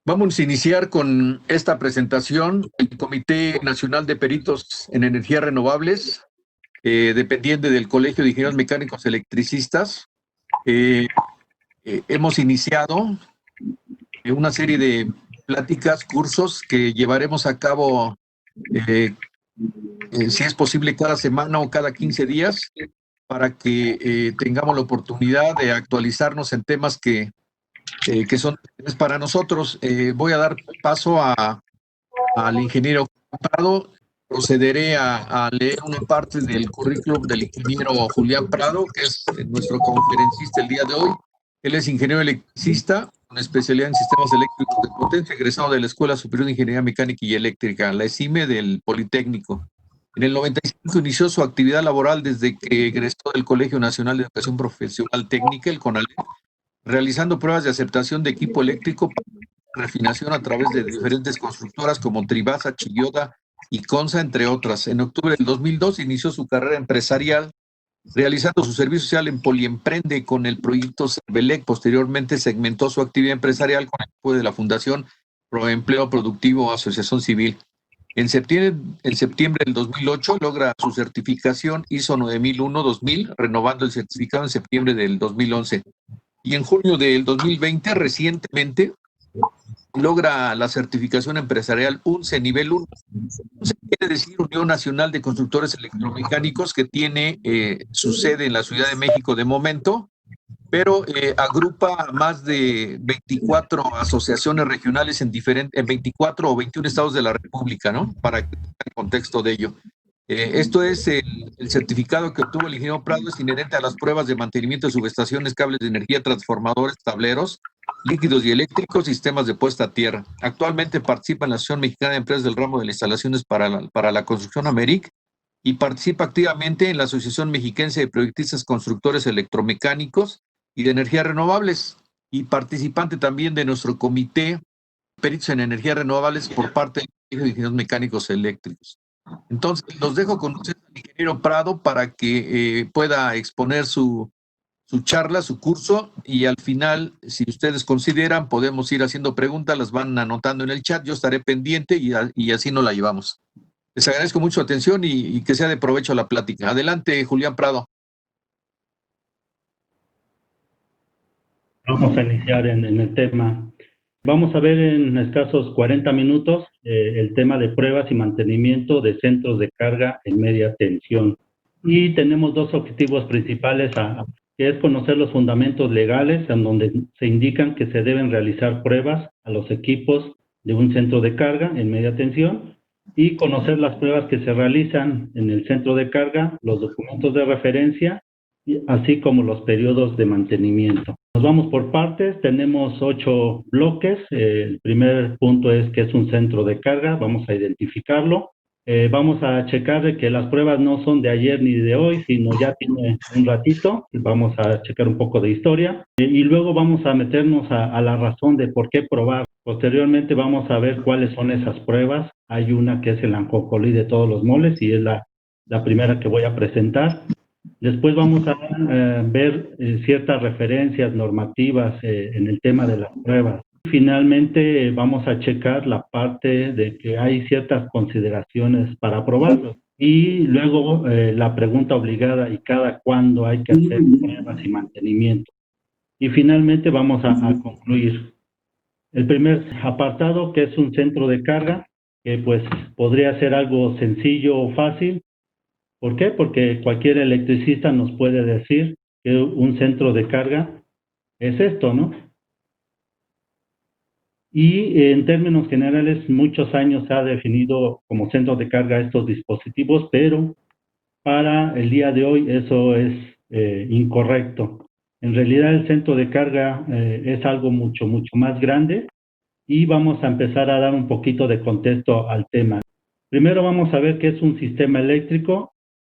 Vamos a iniciar con esta presentación. El Comité Nacional de Peritos en Energías Renovables, dependiente del Colegio de Ingenieros Mecánicos Electricistas. Hemos iniciado una serie de pláticas, cursos que llevaremos a cabo, si es posible, cada semana o cada 15 días, para que tengamos la oportunidad de actualizarnos en temas que son para nosotros. Voy a dar paso al ingeniero Prado. Procederé a leer una parte del currículum del ingeniero Julián Prado, que es nuestro conferencista el día de hoy. Él es ingeniero electricista con especialidad en sistemas eléctricos de potencia, egresado de la Escuela Superior de Ingeniería Mecánica y Eléctrica, la ESIME del Politécnico. En el 95 inició su actividad laboral desde que egresó del Colegio Nacional de Educación Profesional Técnica, el CONALEP, realizando pruebas de aceptación de equipo eléctrico para refinación a través de diferentes constructoras como Tribasa, Chillota y Consa, entre otras. En octubre del 2002 inició su carrera empresarial, realizando su servicio social en Poliemprende con el proyecto Cervelec. Posteriormente segmentó su actividad empresarial con el apoyo de la Fundación Proempleo Productivo Asociación Civil. En septiembre del 2008 logra su certificación ISO 9001-2000, renovando el certificado en septiembre del 2011. Y en junio del 2020, recientemente, logra la certificación empresarial UNCE nivel 1. UNCE quiere decir Unión Nacional de Constructores Electromecánicos, que tiene su sede en la Ciudad de México de momento, pero agrupa más de 24 asociaciones regionales en 24 o 21 estados de la República, ¿no? Para que tengan el contexto de ello. Esto es el certificado que obtuvo el ingeniero Prado, es inherente a las pruebas de mantenimiento de subestaciones, cables de energía, transformadores, tableros, líquidos y eléctricos, sistemas de puesta a tierra. Actualmente participa en la Asociación Mexicana de Empresas del Ramo de las Instalaciones para la Construcción AMERIC y participa activamente en la Asociación Mexiquense de Proyectistas Constructores Electromecánicos y de Energías Renovables, y participante también de nuestro Comité Peritos en Energías Renovables por parte del Colegio de Ingenieros Mecánicos Eléctricos. Entonces, los dejo con usted, ingeniero Prado, para que pueda exponer su charla, su curso, y al final, si ustedes consideran, podemos ir haciendo preguntas, las van anotando en el chat, yo estaré pendiente y así nos la llevamos. Les agradezco mucho su atención y que sea de provecho la plática. Adelante, Julián Prado. Vamos a iniciar en el tema. Vamos a ver en escasos 40 minutos el tema de pruebas y mantenimiento de centros de carga en media tensión. Y tenemos dos objetivos principales, que es conocer los fundamentos legales en donde se indican que se deben realizar pruebas a los equipos de un centro de carga en media tensión, y conocer las pruebas que se realizan en el centro de carga, los documentos de referencia, así como los periodos de mantenimiento. Nos vamos por partes, tenemos 8 bloques. El primer punto es que es un centro de carga, vamos a identificarlo. Vamos a checar de que las pruebas no son de ayer ni de hoy, sino ya tiene un ratito. Vamos a checar un poco de historia y luego vamos a meternos a la razón de por qué probar. Posteriormente vamos a ver cuáles son esas pruebas. Hay una que es el Ancocolí de todos los moles y es la primera que voy a presentar. Después vamos a ver ciertas referencias normativas en el tema de las pruebas. Finalmente vamos a checar la parte de que hay ciertas consideraciones para aprobarlo. Y luego la pregunta obligada y cada cuándo hay que hacer pruebas y mantenimiento. Y finalmente vamos a concluir. El primer apartado, que es un centro de carga, que pues podría ser algo sencillo o fácil. ¿Por qué? Porque cualquier electricista nos puede decir que un centro de carga es esto, ¿no? Y en términos generales, muchos años se ha definido como centro de carga estos dispositivos, pero para el día de hoy eso es incorrecto. En realidad el centro de carga es algo mucho más grande, y vamos a empezar a dar un poquito de contexto al tema. Primero vamos a ver qué es un sistema eléctrico.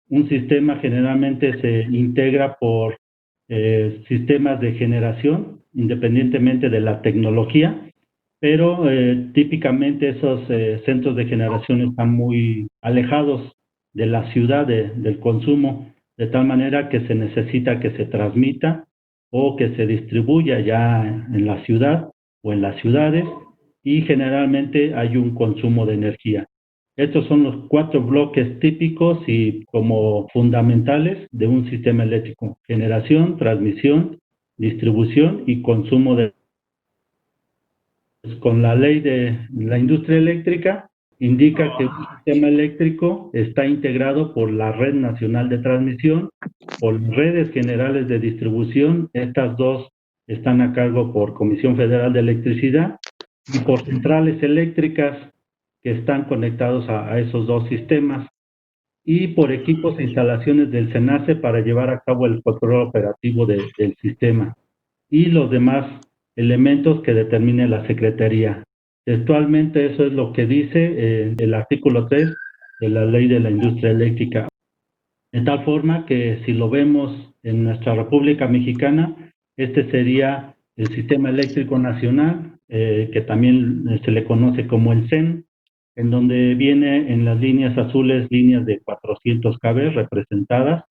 Un sistema generalmente se integra por sistemas de generación, independientemente de la tecnología, pero típicamente esos centros de generación están muy alejados de la ciudad, del consumo, de tal manera que se necesita que se transmita o que se distribuya ya en la ciudad o en las ciudades, y generalmente hay un consumo de energía. Estos son los 4 bloques típicos y como fundamentales de un sistema eléctrico: generación, transmisión, distribución y consumo de. Con la ley de la industria eléctrica, indica que un sistema eléctrico está integrado por la Red Nacional de Transmisión, por redes generales de distribución. Estas dos están a cargo por Comisión Federal de Electricidad, y por centrales eléctricas que están conectados a esos dos sistemas, y por equipos e instalaciones del SENACE para llevar a cabo el control operativo del sistema, y los demás elementos que determine la Secretaría. Textualmente eso es lo que dice el artículo 3 de la Ley de la Industria Eléctrica. De tal forma que si lo vemos en nuestra República Mexicana, este sería el Sistema Eléctrico Nacional, que también se le conoce como el CEN, en donde viene en las líneas azules líneas de 400 kV representadas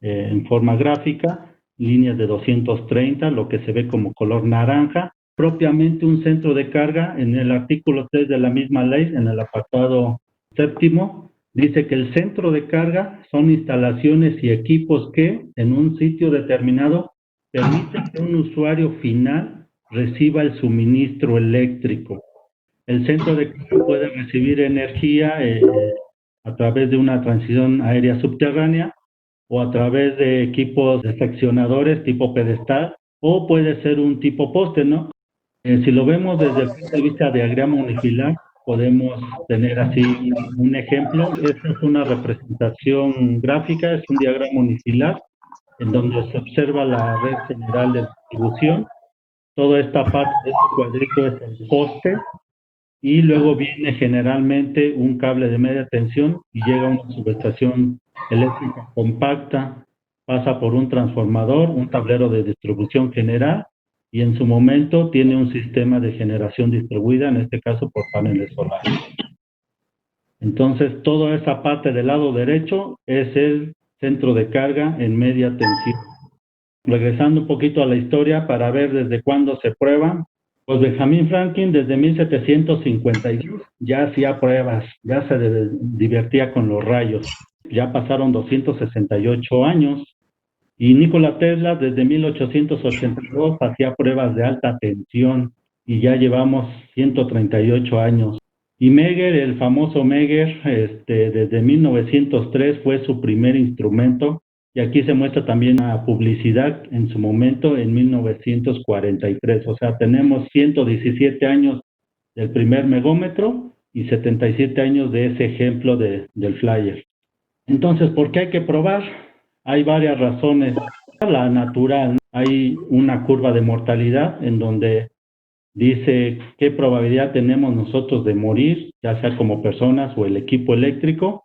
en forma gráfica, líneas de 230, lo que se ve como color naranja. Propiamente un centro de carga, en el artículo 3 de la misma ley, en el apartado séptimo, dice que el centro de carga son instalaciones y equipos que, en un sitio determinado, permiten que un usuario final reciba el suministro eléctrico. El centro de carga puede recibir energía a través de una transición aérea subterránea, o a través de equipos seccionadores tipo pedestal, o puede ser un tipo poste, ¿no? Si lo vemos desde el punto de vista de diagrama unifilar, podemos tener así un ejemplo. Esta es una representación gráfica, es un diagrama unifilar, en donde se observa la red general de distribución. Toda esta parte de este cuadrito es el poste, y luego viene generalmente un cable de media tensión y llega a una subestación eléctrica compacta, pasa por un transformador, un tablero de distribución general, y en su momento tiene un sistema de generación distribuida, en este caso por paneles solares. Entonces, toda esa parte del lado derecho es el centro de carga en media tensión. Regresando un poquito a la historia para ver desde cuándo se prueba, pues Benjamin Franklin desde 1752 ya hacía pruebas, ya se divertía con los rayos. Ya pasaron 268 años, y Nikola Tesla desde 1882 hacía pruebas de alta tensión, y ya llevamos 138 años. Y Menger, el famoso Menger, desde 1903 fue su primer instrumento, y aquí se muestra también la publicidad en su momento en 1943. O sea, tenemos 117 años del primer megómetro y 77 años de ese ejemplo del flyer. Entonces, ¿por qué hay que probar? Hay varias razones. La natural, ¿no? Hay una curva de mortalidad en donde dice qué probabilidad tenemos nosotros de morir, ya sea como personas o el equipo eléctrico,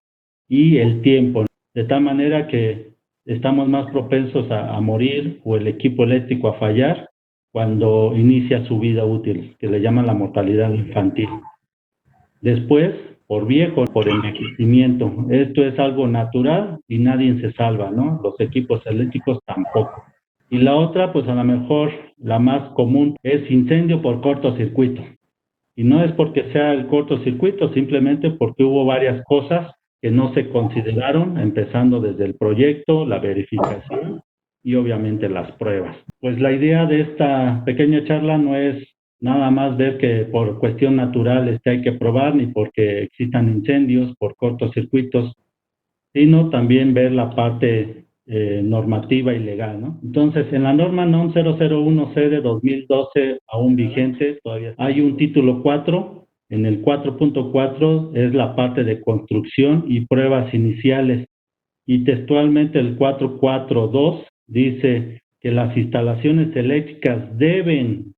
y el tiempo, de tal manera que estamos más propensos a morir o el equipo eléctrico a fallar cuando inicia su vida útil, que le llaman la mortalidad infantil. Después, por viejo, por envejecimiento. Esto es algo natural y nadie se salva, ¿no? Los equipos eléctricos tampoco. Y la otra, pues a lo mejor la más común, es incendio por cortocircuito. Y no es porque sea el cortocircuito, simplemente porque hubo varias cosas que no se consideraron, empezando desde el proyecto, la verificación y obviamente las pruebas. Pues la idea de esta pequeña charla no es nada más ver que por cuestión natural hay que probar, ni porque existan incendios por cortocircuitos, sino también ver la parte normativa y legal, ¿no? Entonces, en la norma NOM 001C de 2012, aún vigente, todavía hay un título 4, en el 4.4 es la parte de construcción y pruebas iniciales, y textualmente el 4.4.2 dice que las instalaciones eléctricas deben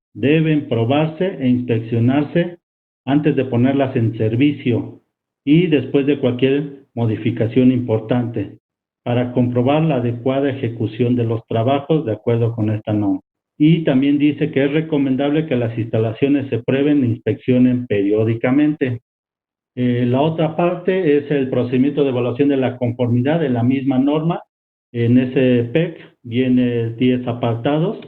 probarse e inspeccionarse antes de ponerlas en servicio y después de cualquier modificación importante, para comprobar la adecuada ejecución de los trabajos de acuerdo con esta norma. Y también dice que es recomendable que las instalaciones se prueben e inspeccionen periódicamente. La otra parte es el procedimiento de evaluación de la conformidad de la misma norma. En ese PEC viene 10 apartados,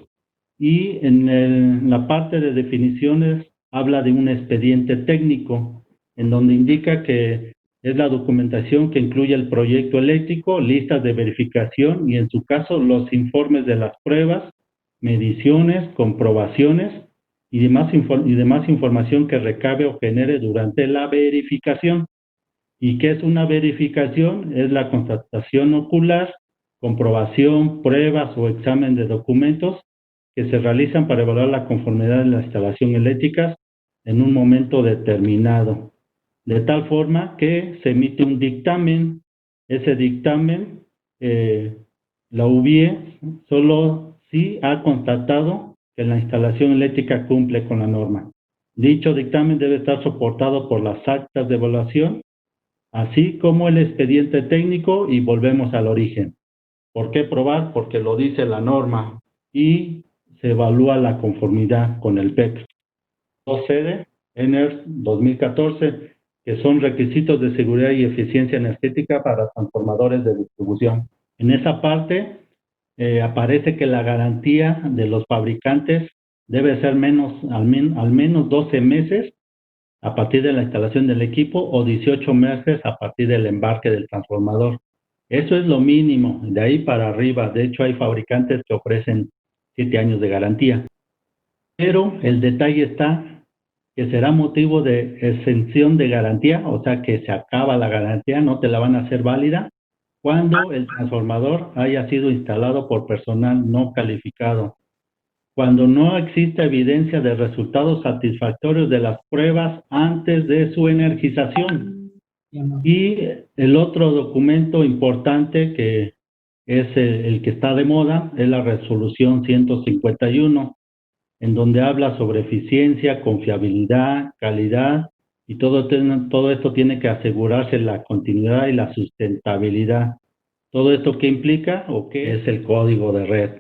y en la parte de definiciones habla de un expediente técnico, en donde indica que es la documentación que incluye el proyecto eléctrico, listas de verificación y en su caso los informes de las pruebas, mediciones, comprobaciones y demás información que recabe o genere durante la verificación. ¿Y qué es una verificación? Es la constatación ocular, comprobación, pruebas o examen de documentos que se realizan para evaluar la conformidad de la instalación eléctrica en un momento determinado. De tal forma que se emite un dictamen. Ese dictamen, la UBIE solo si ha constatado que la instalación eléctrica cumple con la norma. Dicho dictamen debe estar soportado por las actas de evaluación, así como el expediente técnico, y volvemos al origen. ¿Por qué probar? Porque lo dice la norma y se evalúa la conformidad con el PEC. Procede ENER 2014, que son requisitos de seguridad y eficiencia energética para transformadores de distribución. En esa parte aparece que la garantía de los fabricantes debe ser al menos 12 meses a partir de la instalación del equipo o 18 meses a partir del embarque del transformador. Eso es lo mínimo, de ahí para arriba. De hecho, hay fabricantes que ofrecen 7 años de garantía. Pero el detalle está que será motivo de exención de garantía, o sea que se acaba la garantía, no te la van a hacer válida, cuando el transformador haya sido instalado por personal no calificado, cuando no existe evidencia de resultados satisfactorios de las pruebas antes de su energización. Y el otro documento importante que es el que está de moda es la resolución 151, en donde habla sobre eficiencia, confiabilidad, calidad, y todo esto tiene que asegurarse la continuidad y la sustentabilidad. ¿Todo esto qué implica o qué es el código de red?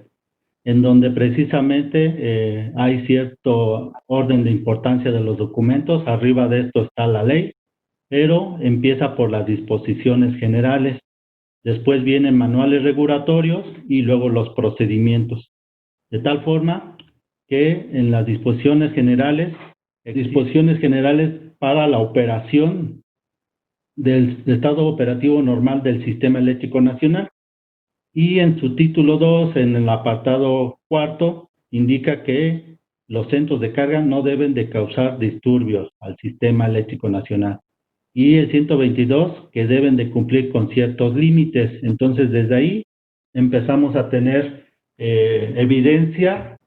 En donde precisamente hay cierto orden de importancia de los documentos. Arriba de esto está la ley, pero empieza por las disposiciones generales. Después vienen manuales regulatorios y luego los procedimientos. De tal forma que en las disposiciones generales para la operación del estado operativo normal del Sistema Eléctrico Nacional. Y en su título 2, en el apartado cuarto, indica que los centros de carga no deben de causar disturbios al Sistema Eléctrico Nacional. Y el 122, que deben de cumplir con ciertos límites. Entonces, desde ahí empezamos a tener evidencia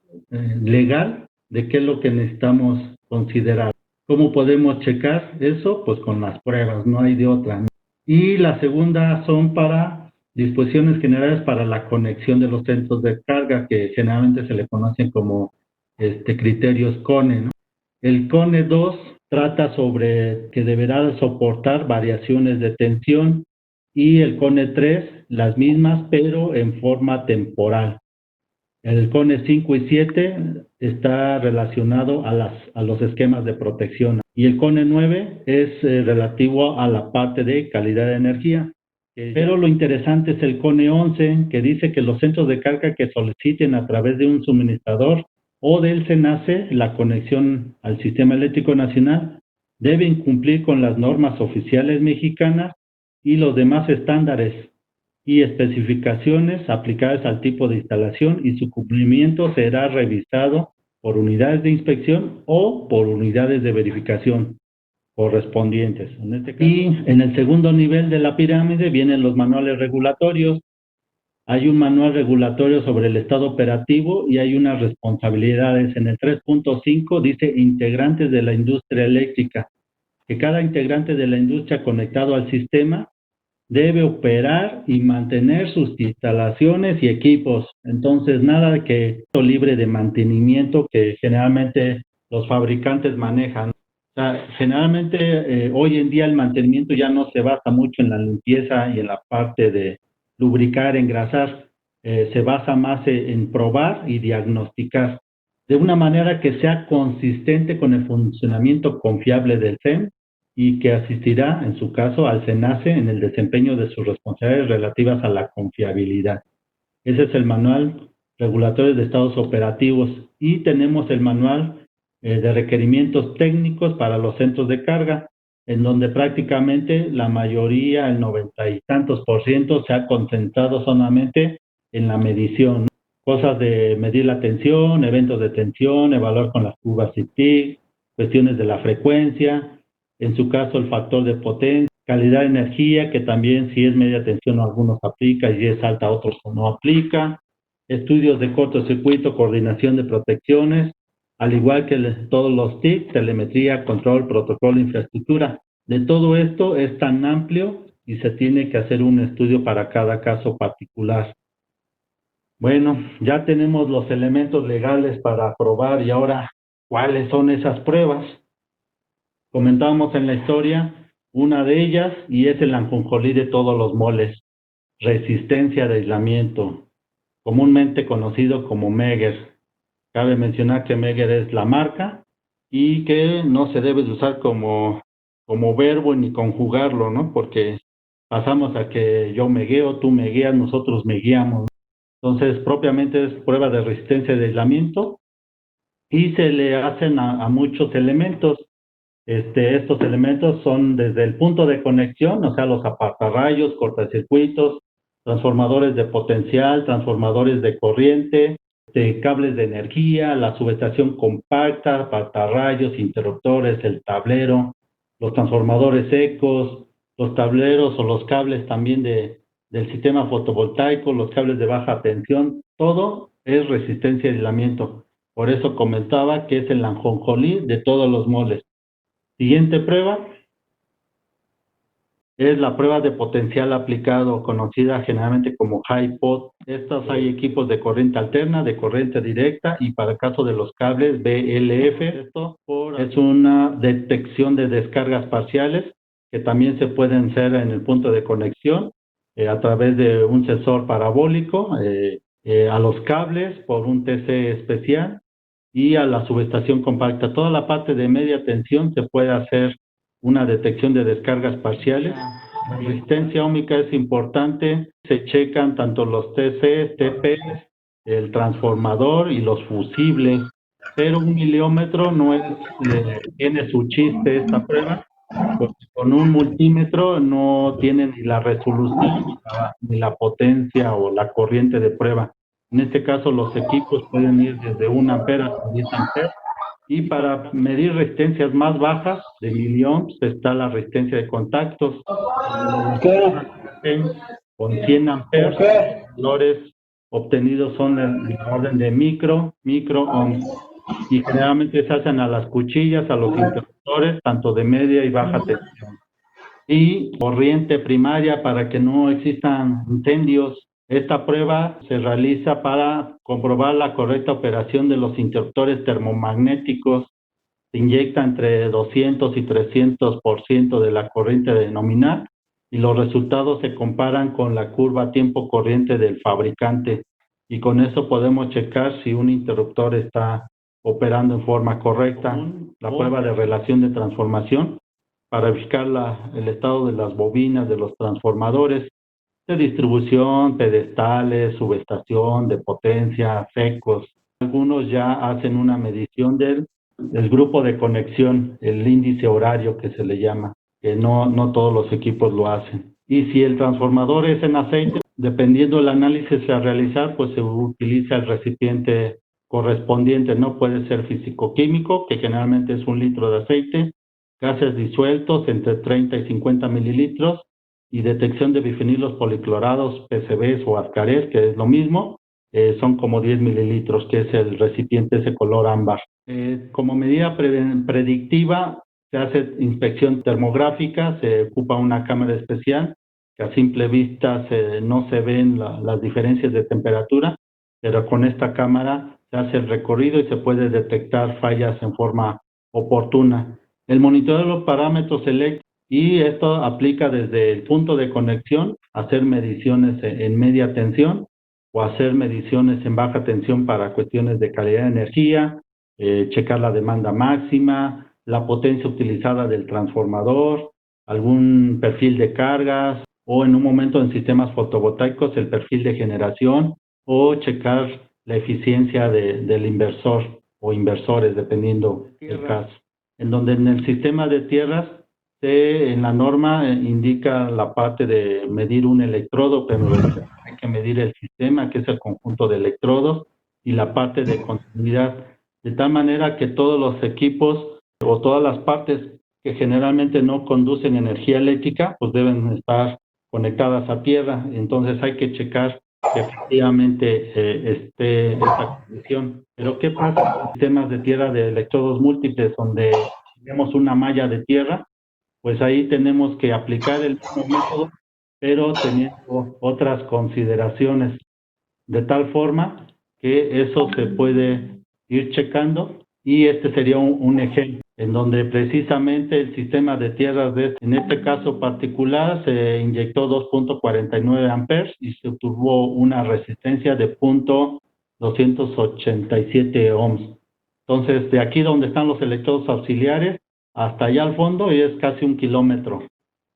legal de qué es lo que necesitamos considerar. ¿Cómo podemos checar eso? Pues con las pruebas, no hay de otra. Y la segunda son para disposiciones generales para la conexión de los centros de carga, que generalmente se le conocen como criterios CONE, ¿no? El CONE 2 trata sobre que deberá soportar variaciones de tensión, y el CONE 3 las mismas, pero en forma temporal. El CONE 5 y 7 está relacionado a los esquemas de protección, y el CONE 9 es relativo a la parte de calidad de energía. Pero lo interesante es el CONE 11, que dice que los centros de carga que soliciten a través de un suministrador o del SENACE la conexión al Sistema Eléctrico Nacional deben cumplir con las normas oficiales mexicanas y los demás estándares y especificaciones aplicadas al tipo de instalación, y su cumplimiento será revisado por unidades de inspección o por unidades de verificación correspondientes. Y en el segundo nivel de la pirámide vienen los manuales regulatorios. Hay un manual regulatorio sobre el estado operativo y hay unas responsabilidades. En el 3.5 dice integrantes de la industria eléctrica, que cada integrante de la industria conectado al sistema debe operar y mantener sus instalaciones y equipos. Entonces, nada de que libre de mantenimiento que generalmente los fabricantes manejan. O sea, generalmente hoy en día el mantenimiento ya no se basa mucho en la limpieza y en la parte de lubricar, engrasar. Se basa más en probar y diagnosticar de una manera que sea consistente con el funcionamiento confiable del CEN, y que asistirá, en su caso, al SENACE en el desempeño de sus responsabilidades relativas a la confiabilidad. Ese es el manual regulatorio de estados operativos. Y tenemos el manual de requerimientos técnicos para los centros de carga, en donde prácticamente la mayoría, el 90 y tantos por ciento, se ha concentrado solamente en la medición, ¿no? Cosas de medir la tensión, eventos de tensión, evaluar con las curvas CITIC, cuestiones de la frecuencia, en su caso el factor de potencia, calidad de energía, que también si es media tensión algunos aplica y si es alta otros no aplica, estudios de cortocircuito, coordinación de protecciones, al igual que todos los TIC, telemetría, control, protocolo, infraestructura. De todo esto es tan amplio y se tiene que hacer un estudio para cada caso particular. Bueno, ya tenemos los elementos legales para probar y ahora, ¿cuáles son esas pruebas? Comentábamos en la historia una de ellas y es el ajonjolí de todos los moles, resistencia de aislamiento, comúnmente conocido como Megger. Cabe mencionar que Megger es la marca y que no se debe de usar como verbo ni conjugarlo, ¿no? Porque pasamos a que yo me guío, tú me guías, nosotros me guiamos, ¿no? Entonces, propiamente es prueba de resistencia de aislamiento y se le hacen a muchos elementos. Estos elementos son desde el punto de conexión, o sea, los apartarrayos, cortacircuitos, transformadores de potencial, transformadores de corriente, cables de energía, la subestación compacta, apartarrayos, interruptores, el tablero, los transformadores secos, los tableros o los cables también del sistema fotovoltaico, los cables de baja tensión, todo es resistencia y aislamiento. Por eso comentaba que es el ajonjolí de todos los moles. Siguiente prueba es la prueba de potencial aplicado, conocida generalmente como high-pot. Estos hay equipos de corriente alterna, de corriente directa y para el caso de los cables BLF. Esto es una detección de descargas parciales que también se pueden hacer en el punto de conexión a través de un sensor parabólico a los cables por un TC especial y a la subestación compacta. Toda la parte de media tensión se puede hacer una detección de descargas parciales. La resistencia óhmica es importante, se checan tanto los TC, TP, el transformador y los fusibles, pero un miliómetro no es, tiene su chiste esta prueba, porque con un multímetro no tiene ni la resolución ni la potencia o la corriente de prueba. En este caso los equipos pueden ir desde 1 ampere hasta 10 amperes. Y para medir resistencias más bajas de miliohms está la resistencia de contactos. Con 100 amperes, los valores obtenidos son en orden de micro-ohms. Y generalmente se hacen a las cuchillas, a los interruptores, tanto de media y baja tensión. Y corriente primaria para que no existan incendios. Esta prueba se realiza para comprobar la correcta operación de los interruptores termomagnéticos. Se inyecta entre 200 y 300% de la corriente nominal y los resultados se comparan con la curva tiempo corriente del fabricante y con eso podemos checar si un interruptor está operando en forma correcta. La prueba de relación de transformación para verificar el estado de las bobinas de los transformadores de distribución, pedestales, subestación, de potencia, secos. Algunos ya hacen una medición del grupo de conexión, el índice horario que se le llama, que no todos los equipos lo hacen. Y si el transformador es en aceite, dependiendo del análisis a realizar, pues se utiliza el recipiente correspondiente, ¿no? Puede ser físico-químico, que generalmente es 1 litro de aceite, gases disueltos entre 30 y 50 mililitros, y detección de bifenilos policlorados, PCBs o ascarés, que es lo mismo, son como 10 mililitros, que es el recipiente ese color ámbar. Como medida predictiva, se hace inspección termográfica, se ocupa una cámara especial, que a simple vista no se ven las diferencias de temperatura, pero con esta cámara se hace el recorrido y se puede detectar fallas en forma oportuna. El monitoreo de los parámetros eléctricos, y esto aplica desde el punto de conexión, hacer mediciones en media tensión o hacer mediciones en baja tensión para cuestiones de calidad de energía, checar la demanda máxima, la potencia utilizada del transformador, algún perfil de cargas o en un momento en sistemas fotovoltaicos el perfil de generación o checar la eficiencia del inversor. o inversores, dependiendo del caso. En donde en el sistema de tierras, en la norma indica la parte de medir un electrodo, pero hay que medir el sistema, que es el conjunto de electrodos, y la parte de continuidad, de tal manera que todos los equipos o todas las partes que generalmente no conducen energía eléctrica, pues deben estar conectadas a tierra. Entonces hay que checar que efectivamente esté esa condición. Pero ¿qué pasa con sistemas de tierra de electrodos múltiples donde tenemos una malla de tierra? Pues ahí tenemos que aplicar el mismo método, pero teniendo otras consideraciones, de tal forma que eso se puede ir checando, y este sería un ejemplo en donde precisamente el sistema de tierras en este caso particular se inyectó 2.49 amperes y se obtuvo una resistencia de 0.287 ohms. Entonces, de aquí donde están los electrodos auxiliares hasta allá al fondo y es casi 1 kilómetro.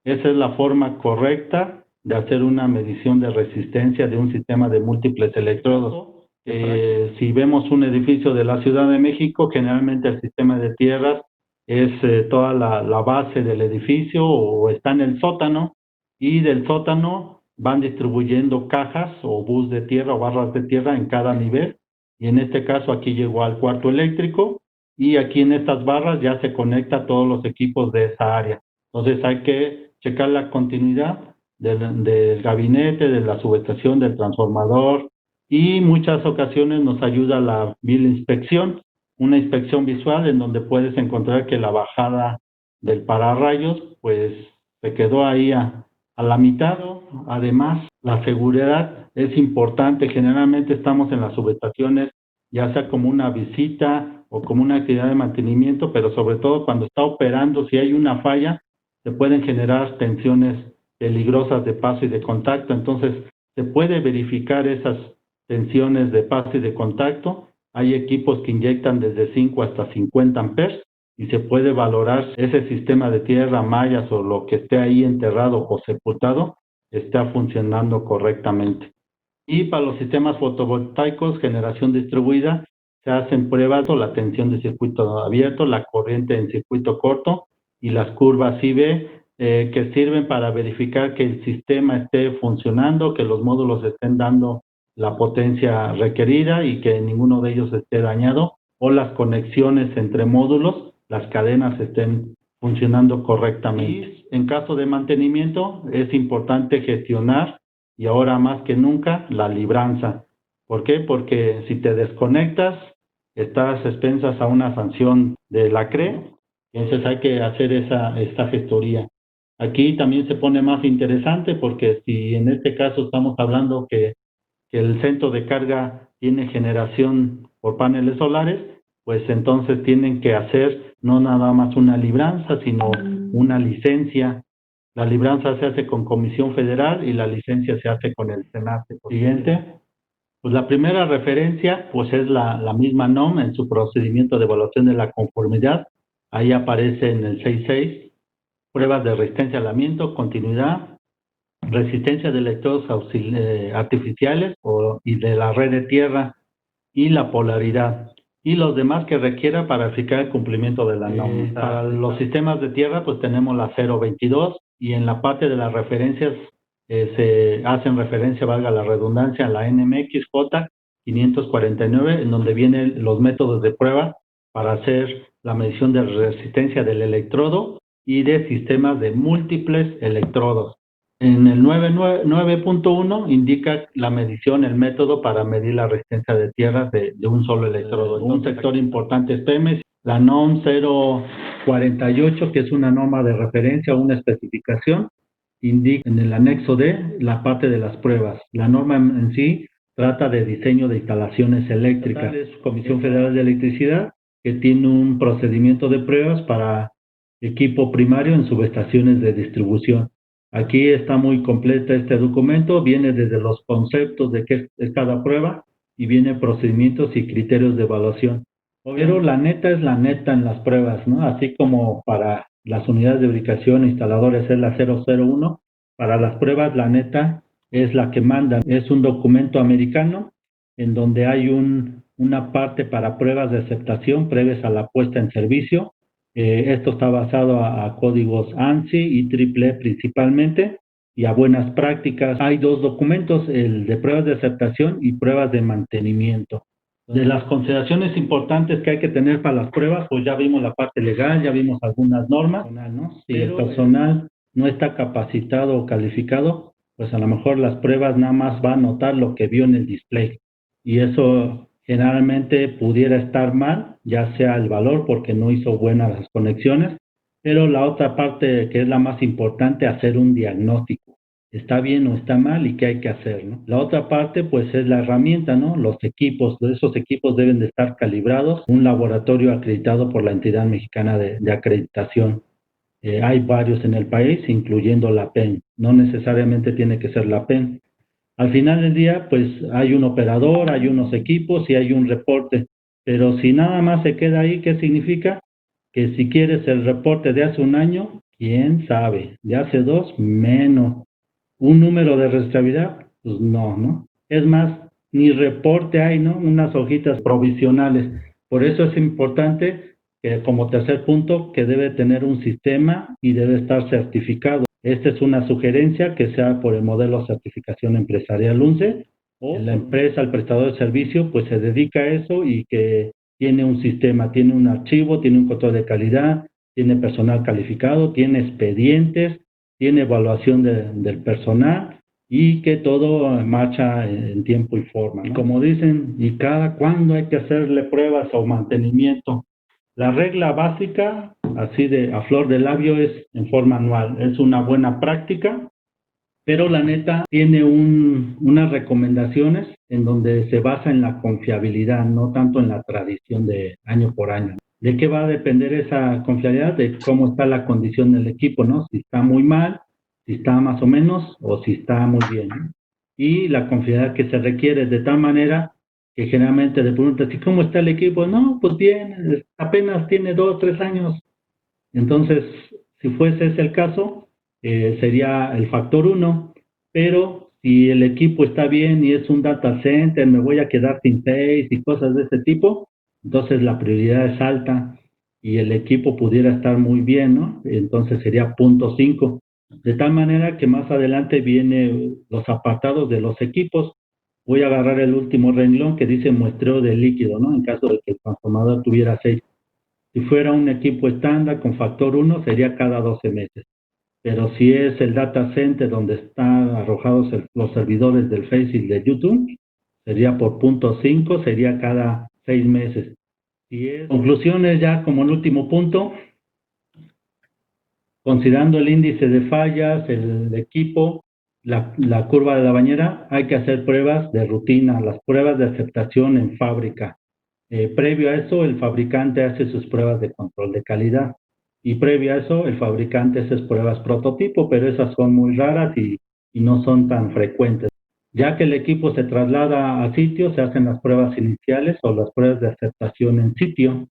Esa es la forma correcta de hacer una medición de resistencia de un sistema de múltiples electrodos. Si vemos un edificio de la Ciudad de México, generalmente el sistema de tierras es toda la base del edificio o está en el sótano, y del sótano van distribuyendo cajas o bus de tierra o barras de tierra en cada nivel, y en este caso aquí llegó al cuarto eléctrico, y aquí en estas barras ya se conecta a todos los equipos de esa área. Entonces hay que checar la continuidad del gabinete, de la subestación, del transformador, y muchas ocasiones nos ayuda la inspección, una inspección visual en donde puedes encontrar que la bajada del pararrayos pues se quedó ahí a la mitad. Además, la seguridad es importante. Generalmente estamos en las subestaciones, ya sea como una visita o como una actividad de mantenimiento, pero sobre todo cuando está operando, si hay una falla, se pueden generar tensiones peligrosas de paso y de contacto. Entonces, se puede verificar esas tensiones de paso y de contacto. Hay equipos que inyectan desde 5 hasta 50 amperes y se puede valorar ese sistema de tierra, mallas o lo que esté ahí enterrado o sepultado está funcionando correctamente. Y para los sistemas fotovoltaicos, generación distribuida, se hacen pruebas de la tensión de circuito abierto, la corriente en circuito corto y las curvas IV, que sirven para verificar que el sistema esté funcionando, que los módulos estén dando la potencia requerida y que ninguno de ellos esté dañado, o las conexiones entre módulos, las cadenas estén funcionando correctamente. Y en caso de mantenimiento es importante gestionar, y ahora más que nunca, la libranza. ¿Por qué? Porque si te desconectas, estás expensas a una sanción de la CRE, entonces hay que hacer esta gestoría. Aquí también se pone más interesante porque si en este caso estamos hablando que el centro de carga tiene generación por paneles solares, pues entonces tienen que hacer no nada más una libranza, sino una licencia. La libranza se hace con Comisión Federal y la licencia se hace con el SENACE. Siguiente. Pues la primera referencia pues es la misma NOM en su procedimiento de evaluación de la conformidad. Ahí aparece en el 6.6, pruebas de resistencia al aislamiento, continuidad, resistencia de electrodos artificiales y de la red de tierra, y la polaridad, y los demás que requiera para verificar el cumplimiento de la norma. Para los sistemas de tierra pues tenemos la 022, y en la parte de las referencias se hacen referencia, valga la redundancia, a la NMXJ 549, en donde vienen los métodos de prueba para hacer la medición de resistencia del electrodo y de sistemas de múltiples electrodos. En el 9.1 indica la medición, el método para medir la resistencia de tierra de un solo electrodo. Un sector importante es PEMES, la NOM 048, que es una norma de referencia o una especificación, indica en el anexo D la parte de las pruebas. La norma en sí trata de diseño de instalaciones eléctricas. Es Comisión Federal de Electricidad, que tiene un procedimiento de pruebas para equipo primario en subestaciones de distribución. Aquí está muy completa este documento, viene desde los conceptos de qué es cada prueba y viene procedimientos y criterios de evaluación. Pero la neta es la neta en las pruebas, ¿no? Así como para las unidades de ubicación instaladores es la 001, para las pruebas la neta es la que mandan. Es un documento americano en donde hay una parte para pruebas de aceptación previas a la puesta en servicio. Esto está basado a códigos ANSI y EEE principalmente y a buenas prácticas. Hay dos documentos, el de pruebas de aceptación y pruebas de mantenimiento. De las consideraciones importantes que hay que tener para las pruebas, pues ya vimos la parte legal, ya vimos algunas normas, ¿no? Si el personal no está capacitado o calificado, pues a lo mejor las pruebas nada más va a notar lo que vio en el display. Y eso generalmente pudiera estar mal, ya sea el valor porque no hizo buenas las conexiones, pero la otra parte que es la más importante, hacer un diagnóstico. ¿Está bien o está mal y qué hay que hacer, ¿no? La otra parte, pues, es la herramienta, ¿no? Los equipos, esos equipos deben de estar calibrados, un laboratorio acreditado por la entidad mexicana de acreditación. Hay varios en el país, incluyendo la PEN. No necesariamente tiene que ser la PEN. Al final del día, pues hay un operador, hay unos equipos y hay un reporte. Pero si nada más se queda ahí, ¿qué significa? Que si quieres el reporte de hace un año, quién sabe. De hace dos, menos. Un número de restabilidad, pues no, ¿no? Es más, ni reporte hay, ¿no? Unas hojitas provisionales. Por eso es importante que, como tercer punto, que debe tener un sistema y debe estar certificado. Esta es una sugerencia que sea por el modelo certificación empresarial UNCE o la empresa, el prestador de servicio, pues se dedica a eso y que tiene un sistema, tiene un archivo, tiene un control de calidad, tiene personal calificado, tiene expedientes, tiene evaluación del personal y que todo marcha en tiempo y forma, ¿no? Como dicen, ¿y cada cuándo hay que hacerle pruebas o mantenimiento? La regla básica, así de a flor de labio, es en forma anual. Es una buena práctica, pero la neta tiene unas recomendaciones en donde se basa en la confiabilidad, no tanto en la tradición de año por año. ¿De qué va a depender esa confiabilidad? De cómo está la condición del equipo, ¿no? Si está muy mal, si está más o menos, o si está muy bien, ¿no? Y la confiabilidad que se requiere de tal manera que generalmente le preguntas, ¿y cómo está el equipo? No, pues bien, apenas tiene 2 o 3 años. Entonces, si fuese ese el caso, sería el factor 1, pero si el equipo está bien y es un data center, me voy a quedar sin face y cosas de ese tipo, entonces la prioridad es alta y el equipo pudiera estar muy bien, ¿no? Entonces sería punto 5. De tal manera que más adelante vienen los apartados de los equipos. Voy a agarrar el último renglón que dice muestreo de líquido, ¿no? En caso de que el transformador tuviera 6. Si fuera un equipo estándar con factor 1, sería cada 12 meses. Pero si es el data center donde están arrojados los servidores del Facebook y de YouTube, sería por punto 5, sería cada 6 meses. Si es conclusiones ya como el último punto, considerando el índice de fallas, el equipo, la curva de la bañera, hay que hacer pruebas de rutina, las pruebas de aceptación en fábrica. Previo a eso, el fabricante hace sus pruebas de control de calidad. Y previo a eso, el fabricante hace sus pruebas prototipo, pero esas son muy raras y no son tan frecuentes. Ya que el equipo se traslada a sitio, se hacen las pruebas iniciales o las pruebas de aceptación en sitio.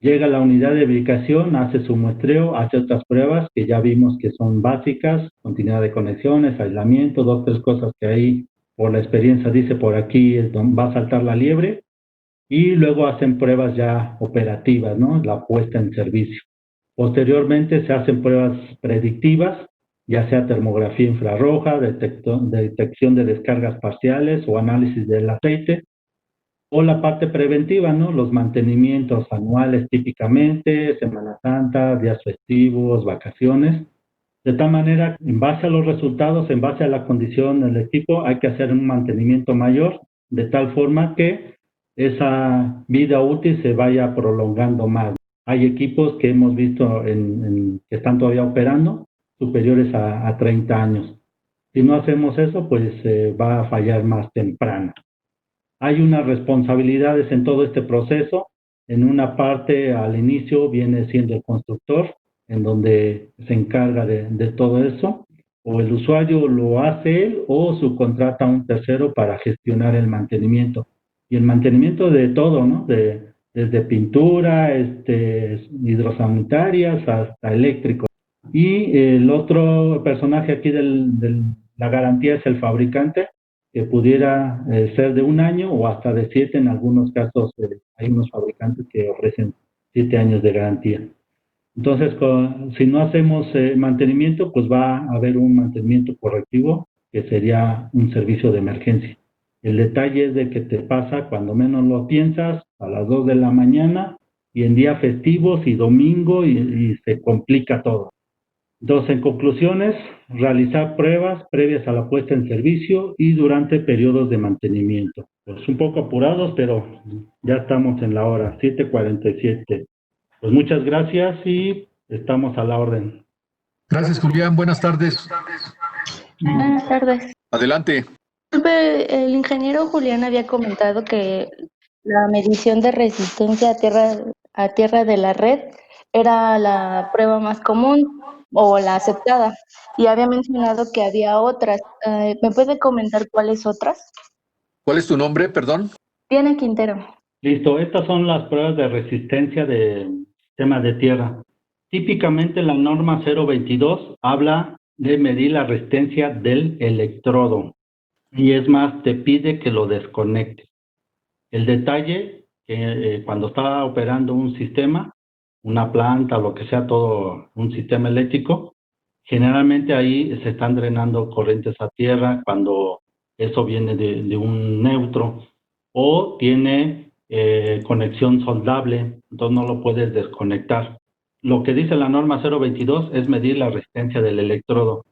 Llega a la unidad de ubicación, hace su muestreo, hace otras pruebas que ya vimos que son básicas, continuidad de conexiones, aislamiento, 2 o 3 cosas que ahí por la experiencia dice por aquí es donde va a saltar la liebre. Y luego hacen pruebas ya operativas, ¿no? La puesta en servicio. Posteriormente se hacen pruebas predictivas, ya sea termografía infrarroja, detección de descargas parciales o análisis del aceite, o la parte preventiva, ¿no? Los mantenimientos anuales típicamente, Semana Santa, días festivos, vacaciones. De tal manera, en base a los resultados, en base a la condición del equipo, hay que hacer un mantenimiento mayor, de tal forma que esa vida útil se vaya prolongando más. Hay equipos que hemos visto que están todavía operando superiores a 30 años. Si no hacemos eso, pues va a fallar más temprano. Hay unas responsabilidades en todo este proceso. En una parte, al inicio, viene siendo el constructor, en donde se encarga de todo eso, o el usuario lo hace él o subcontrata a un tercero para gestionar el mantenimiento. Y el mantenimiento de todo, ¿no? Desde pintura, hidrosanitarias hasta eléctrico. Y el otro personaje aquí de la garantía es el fabricante, que pudiera ser de 1 año o hasta de 7. En algunos casos hay unos fabricantes que ofrecen 7 años de garantía. Entonces, si no hacemos mantenimiento, pues va a haber un mantenimiento correctivo, que sería un servicio de emergencia. El detalle es de que te pasa cuando menos lo piensas, a las 2 de la mañana, y en días festivos y domingo, y se complica todo. Entonces, en conclusiones, realizar pruebas previas a la puesta en servicio y durante periodos de mantenimiento. Pues un poco apurados, pero ya estamos en la hora, 7:47. Pues muchas gracias y estamos a la orden. Gracias, Julián. Buenas tardes. Buenas tardes. Adelante. Disculpe, el ingeniero Julián había comentado que la medición de resistencia a tierra de la red era la prueba más común o la aceptada, y había mencionado que había otras. ¿Me puede comentar cuáles otras? ¿Cuál es tu nombre, perdón? Diana Quintero. Listo, estas son las pruebas de resistencia de sistema de tierra. Típicamente la norma 022 habla de medir la resistencia del electrodo, y es más, te pide que lo desconectes. El detalle, que cuando está operando un sistema, una planta, lo que sea, todo un sistema eléctrico, generalmente ahí se están drenando corrientes a tierra cuando eso viene de un neutro, o tiene conexión soldable, entonces no lo puedes desconectar. Lo que dice la norma 022 es medir la resistencia del electrodo,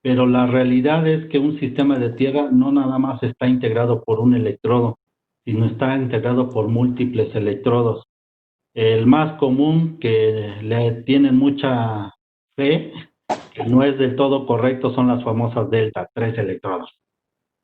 pero la realidad es que un sistema de tierra no nada más está integrado por un electrodo, sino está integrado por múltiples electrodos. El más común, que le tienen mucha fe, que no es del todo correcto, son las famosas delta, 3 electrodos.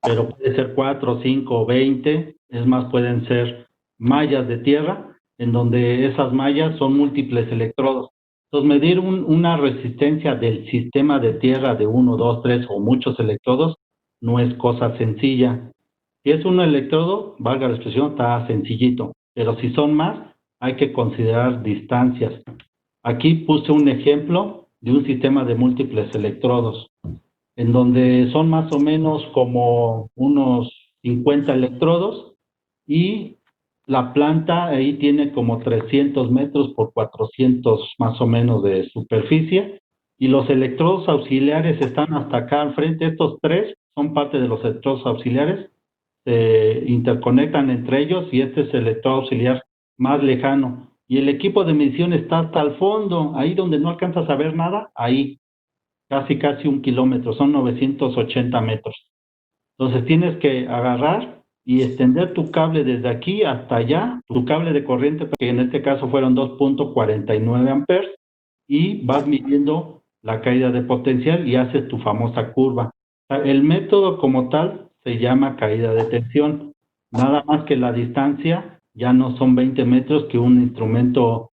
Pero puede ser 4, 5, 20, es más, pueden ser mallas de tierra, en donde esas mallas son múltiples electrodos. Entonces, medir una resistencia del sistema de tierra de 1, 2, 3 o muchos electrodos no es cosa sencilla. Si es un electrodo, valga la expresión, está sencillito, pero si son más, hay que considerar distancias. Aquí puse un ejemplo de un sistema de múltiples electrodos, en donde son más o menos como unos 50 electrodos, y la planta ahí tiene como 300 metros por 400 más o menos de superficie, y los electrodos auxiliares están hasta acá al frente. Estos tres son parte de los electrodos auxiliares, se interconectan entre ellos, y este es el electrodo auxiliar más lejano. Y el equipo de medición está hasta el fondo, ahí donde no alcanzas a ver nada, ahí, casi 1 kilómetro, son 980 metros. Entonces tienes que agarrar y extender tu cable desde aquí hasta allá, tu cable de corriente, que en este caso fueron 2.49 amperes, y vas midiendo la caída de potencial y haces tu famosa curva. El método como tal se llama caída de tensión, nada más que la distancia ya no son 20 metros, que un instrumento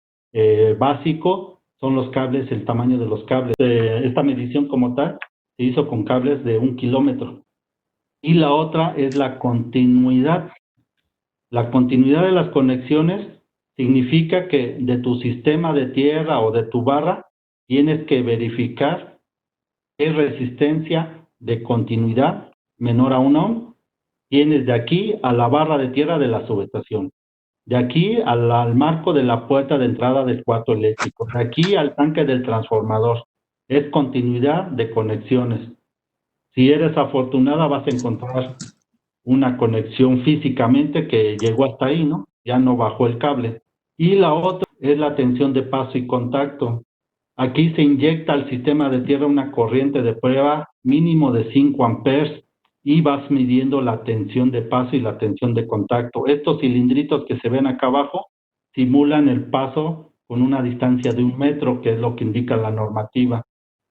básico son los cables, el tamaño de los cables. Esta medición como tal se hizo con cables de 1 kilómetro. Y la otra es la continuidad. La continuidad de las conexiones significa que de tu sistema de tierra o de tu barra tienes que verificar qué resistencia de continuidad menor a 1 ohm tienes de aquí a la barra de tierra de la subestación, de aquí al marco de la puerta de entrada del cuarto eléctrico, de aquí al tanque del transformador. Es continuidad de conexiones. Si eres afortunada, vas a encontrar una conexión físicamente que llegó hasta ahí, ¿no? Ya no bajó el cable. Y la otra es la tensión de paso y contacto. Aquí se inyecta al sistema de tierra una corriente de prueba mínimo de 5 amperes, y vas midiendo la tensión de paso y la tensión de contacto. Estos cilindritos que se ven acá abajo simulan el paso con una distancia de 1 metro, que es lo que indica la normativa.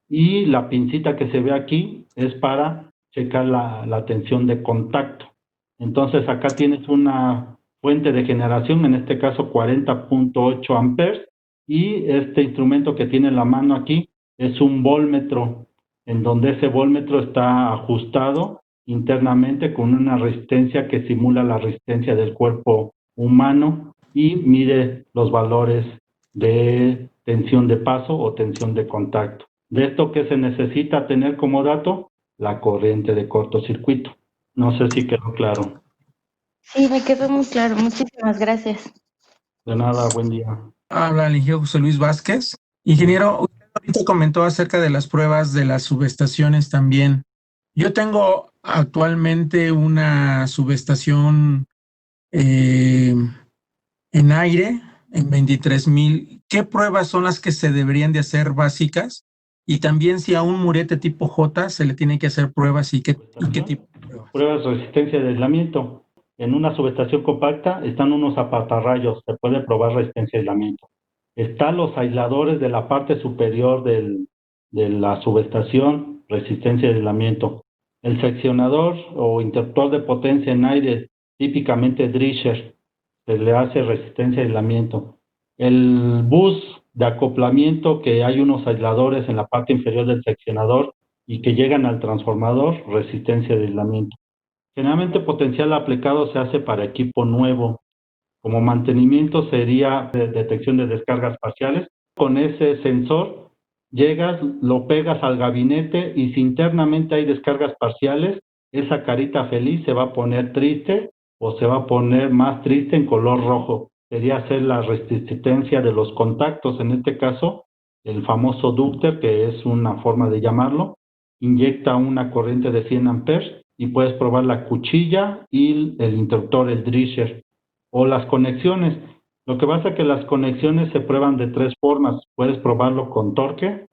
Y la pincita que se ve aquí es para checar la tensión de contacto. Entonces acá tienes una fuente de generación, en este caso 40.8 amperes, y este instrumento que tiene en la mano aquí es un voltmetro, en donde ese voltmetro está ajustado internamente con una resistencia que simula la resistencia del cuerpo humano, y mide los valores de tensión de paso o tensión de contacto. De esto, ¿qué se necesita tener como dato? La corriente de cortocircuito. No sé si quedó claro. Sí, me quedó muy claro. Muchísimas gracias. De nada, buen día. Habla el ingeniero José Luis Vázquez. Ingeniero, usted ahorita comentó acerca de las pruebas de las subestaciones también. Yo tengo actualmente una subestación en aire, en 23,000. ¿Qué pruebas son las que se deberían de hacer básicas? Y también si a un murete tipo J se le tiene que hacer pruebas y qué tipo de pruebas. Pruebas de resistencia de aislamiento. En una subestación compacta están unos apartarrayos, se puede probar resistencia de aislamiento. Están los aisladores de la parte superior de la subestación, resistencia de aislamiento. El seccionador o interruptor de potencia en aire, típicamente Drisher, se le hace resistencia de aislamiento. El bus de acoplamiento, que hay unos aisladores en la parte inferior del seccionador y que llegan al transformador, resistencia de aislamiento. Generalmente potencial aplicado se hace para equipo nuevo. Como mantenimiento sería de detección de descargas parciales. Con ese sensor llegas, lo pegas al gabinete y si internamente hay descargas parciales, esa carita feliz se va a poner triste o se va a poner más triste en color rojo. Sería hacer la resistencia de los contactos, en este caso el famoso dúcter, que es una forma de llamarlo, inyecta una corriente de 100 amperes y puedes probar la cuchilla y el interruptor, el Drisher, o las conexiones. Lo que pasa es que las conexiones se prueban de tres formas. Puedes probarlo con torque,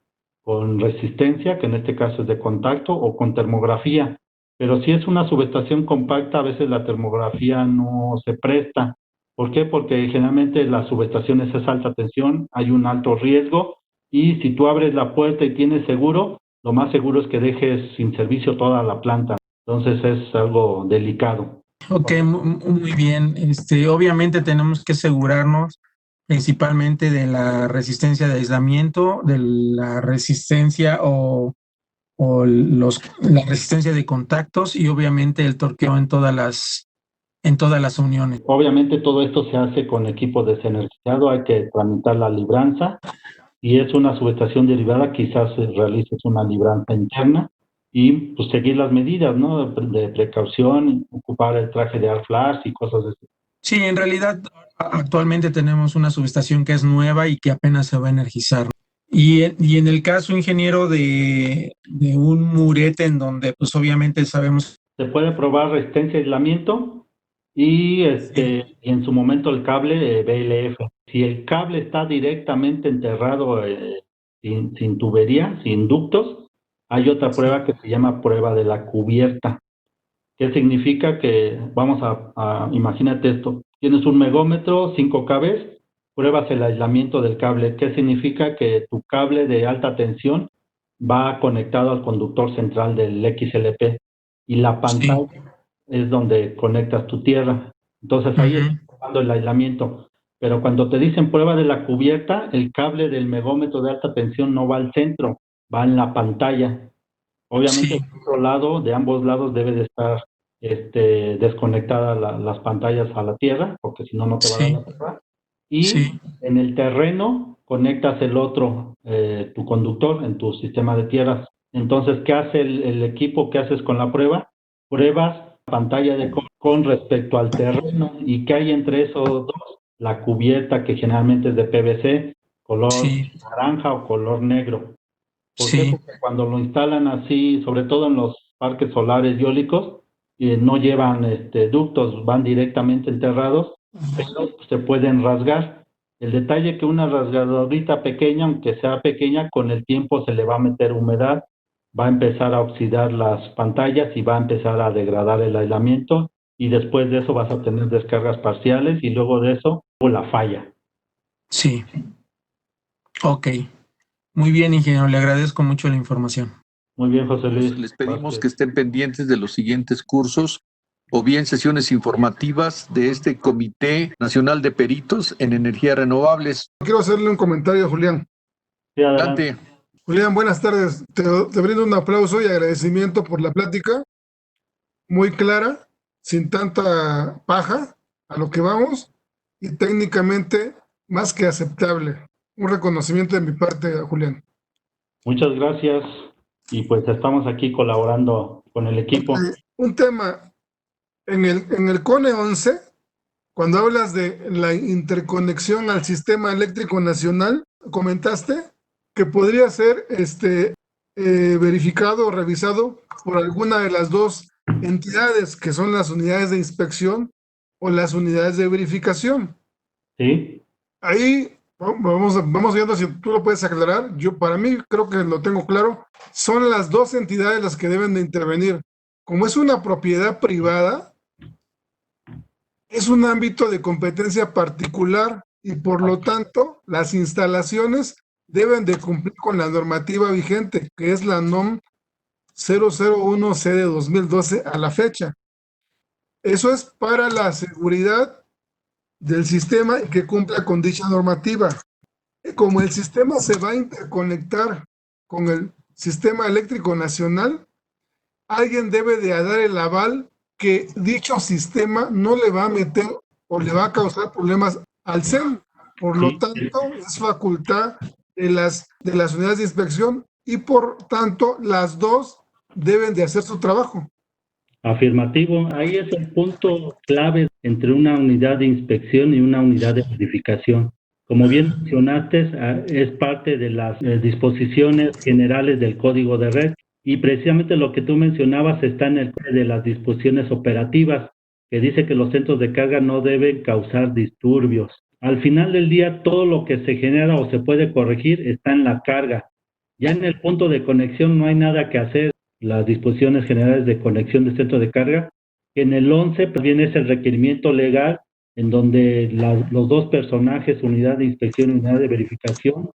con resistencia, que en este caso es de contacto, o con termografía. Pero si es una subestación compacta, a veces la termografía no se presta. ¿Por qué? Porque generalmente las subestaciones es alta tensión, hay un alto riesgo, y si tú abres la puerta y tienes seguro, lo más seguro es que dejes sin servicio toda la planta. Entonces es algo delicado. Ok, muy bien. Obviamente tenemos que asegurarnos principalmente de la resistencia de aislamiento, de la resistencia la resistencia de contactos y obviamente el torqueo en todas las uniones. Obviamente todo esto se hace con equipo desenergizado, hay que tramitar la libranza. Si es una subestación derivada, quizás realices una libranza interna y pues seguir las medidas, ¿no? De precaución, ocupar el traje de air flash y cosas así. Sí, en realidad actualmente tenemos una subestación que es nueva y que apenas se va a energizar. Y en el caso, ingeniero, de un murete en donde pues obviamente sabemos... Se puede probar resistencia y aislamiento y en su momento el cable BLF. Si el cable está directamente enterrado sin tubería, sin ductos, hay otra prueba que se llama prueba de la cubierta. ¿Qué significa? Que vamos imagínate esto, tienes un megómetro, 5 cables, pruebas el aislamiento del cable. ¿Qué significa? Que tu cable de alta tensión va conectado al conductor central del XLP y la pantalla es donde conectas tu tierra. Entonces ahí estás probando el aislamiento. Pero cuando te dicen prueba de la cubierta, el cable del megómetro de alta tensión no va al centro, va en la pantalla. Obviamente, del otro lado, de ambos lados, debe de estar desconectada las pantallas a la tierra, porque si no, no te va a dar la tierra. Y en el terreno conectas el otro, tu conductor, en tu sistema de tierras. Entonces, ¿qué hace el equipo? ¿Qué haces con la prueba? Pruebas pantalla con respecto al terreno. ¿Y qué hay entre esos dos? La cubierta, que generalmente es de PVC, color naranja o color negro. ¿Por qué? Porque cuando lo instalan así, sobre todo en los parques solares y eólicos, no llevan ductos, van directamente enterrados, pero se pueden rasgar. El detalle es que una rasgadorita pequeña, aunque sea pequeña, con el tiempo se le va a meter humedad, va a empezar a oxidar las pantallas y va a empezar a degradar el aislamiento, y después de eso vas a tener descargas parciales y luego de eso la falla. Sí. Ok. Muy bien, ingeniero. Le agradezco mucho la información. Muy bien, José Luis. Les pedimos que estén pendientes de los siguientes cursos o bien sesiones informativas de este Comité Nacional de Peritos en Energías Renovables. Quiero hacerle un comentario a Julián. Sí, adelante. Julián, buenas tardes. Te brindo un aplauso y agradecimiento por la plática, muy clara, sin tanta paja, a lo que vamos, y técnicamente más que aceptable. Un reconocimiento de mi parte a Julián. Muchas gracias, y pues estamos aquí colaborando con el equipo. Un tema En el CONE 11, cuando hablas de la interconexión al sistema eléctrico nacional, comentaste que podría ser verificado o revisado por alguna de las dos entidades que son las unidades de inspección o las unidades de verificación. Sí, Ahí vamos viendo si tú lo puedes aclarar. Yo, para mí, creo que lo tengo claro. Son las dos entidades las que deben de intervenir. Como es una propiedad privada, es un ámbito de competencia particular y por lo tanto las instalaciones deben de cumplir con la normativa vigente, que es la NOM 001C de 2012 a la fecha. Eso es para la seguridad del sistema y que cumpla con dicha normativa. Como el sistema se va a interconectar con el sistema eléctrico nacional, alguien debe de dar el aval que dicho sistema no le va a meter o le va a causar problemas al CEN. Por lo tanto, es facultad de las unidades de inspección y por tanto las dos deben de hacer su trabajo. afirmativo. Ahí es el punto clave entre una unidad de inspección y una unidad de verificación. Como bien mencionaste, es parte de las disposiciones generales del Código de Red y precisamente lo que tú mencionabas está en el de las disposiciones operativas, que dice que los centros de carga no deben causar disturbios. Al final del día, todo lo que se genera o se puede corregir está en la carga. Ya en el punto de conexión no hay nada que hacer. Las disposiciones generales de conexión de centro de carga. En el 11 pues viene ese requerimiento legal en donde los dos personajes, unidad de inspección y unidad de verificación,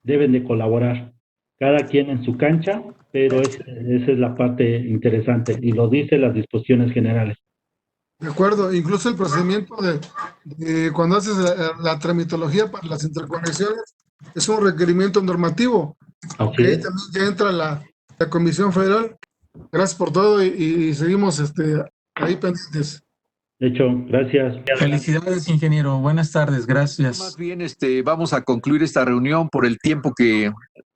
deben de colaborar, cada quien en su cancha, pero esa es la parte interesante y lo dice las disposiciones generales. De acuerdo, incluso el procedimiento de cuando haces la tramitología para las interconexiones es un requerimiento normativo, aunque ahí también ya entra la Comisión Federal. Gracias por todo y seguimos ahí pendientes. De hecho, gracias. Felicidades, ingeniero. Buenas tardes, gracias. Más bien, vamos a concluir esta reunión por el tiempo que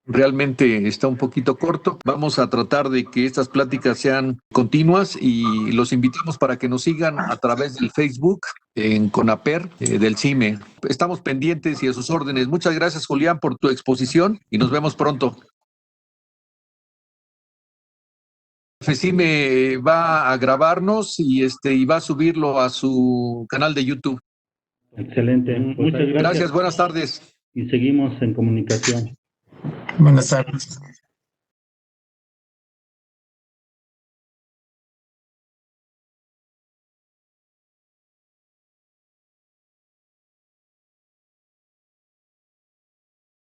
realmente está un poquito corto. Vamos a tratar de que estas pláticas sean continuas y los invitamos para que nos sigan a través del Facebook en CONAPER del CIME. Estamos pendientes y a sus órdenes. Muchas gracias, Julián, por tu exposición y nos vemos pronto. FECIME va a grabarnos y va a subirlo a su canal de YouTube. Excelente. Muchas gracias. Gracias, buenas tardes. Y seguimos en comunicación. Buenas tardes.